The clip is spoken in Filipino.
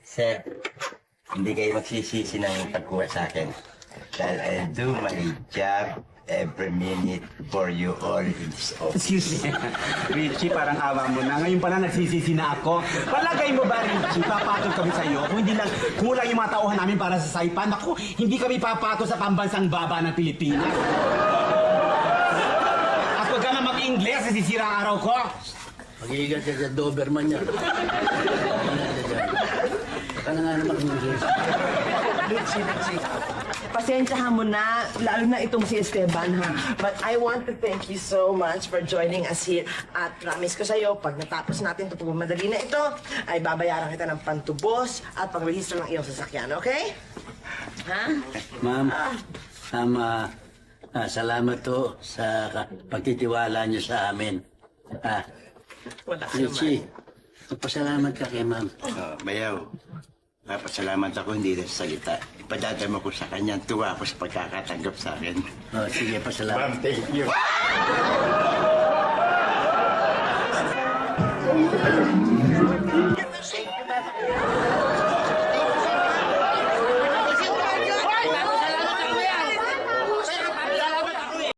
Sir, hindi kayo magsisisi ng pagkuha sa akin. Dahil I do my job every minute for you all in this office. Excuse me. Richie, parang awa mo na. Ngayon pala nagsisisi na ako. Palagay mo ba, Richie, papatol kami sa'yo kung hindi lang kulang yung mga tauhan namin para sa Saipan? Ako, hindi kami papatol sa pambansang baba ng Pilipinas. At huwag ka na mag-Ingles, nasisira ang araw ko. Mag-iigat ka dyan, Doberman yan. Baka na nga naman English. Richie. Pasensyahan mo na, lalo na itong si Esteban, ha? But I want to thank you so much for joining us here. At promise ko sa'yo, pag natapos natin ito, pag madali na ito, ay babayaran kita ng pantubos at pag-register ng iyong sasakyan, okay? Ha? Ma'am, salamat to sa pagtitiwala niyo sa amin. Wala ka Richie, magpasalamat ka kay ma'am. Bayaw, papasalamat ako hindi na salita. Ipadadama ko sa kanya, tuwa ako sa pagkakatanggap sa akin. Sige, pasalamat. Ma'am, thank you. Thank you,